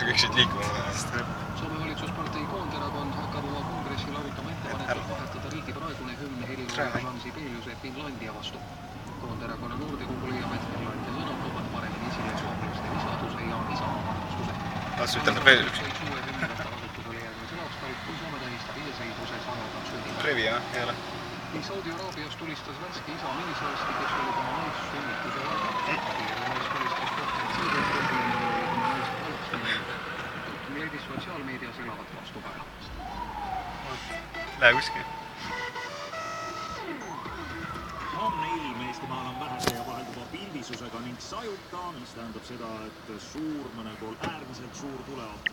kõik siit liikuma. Soome valitsuspartei Koonderakond hakkab oma kongressil arutama ettepanekut vahetada riigi praegune hümn helilooja Jean Sibeliuse Finlandia vastu. Koonderakonna noortekogu leiab, et Finlandia sõnad toovad paremini esile soomlaste isaduse ja isamaa armastuse. Võiks uue hümni võtta kasutusele järgmisel aastal, kui Soome tähistab iseseisvuse 100. sünnipäeva. Nii Saudi-Araabias tulistas värske isa meesarsti, kes oli tema naist sünnituse varganud. Mees tulistas kohtunud seetõttu, kui oli tema naist halvasti mõjunud. Juhtum leidis sotsiaalmeedias elavat vastukaelamist. Lähe kuskil. Homne ilm Eestimaal on vähese ja vahelduva pilvisusega ning sajuta, mis tähendab seda, et suur, mõne pool äärmiselt suur tuleoht.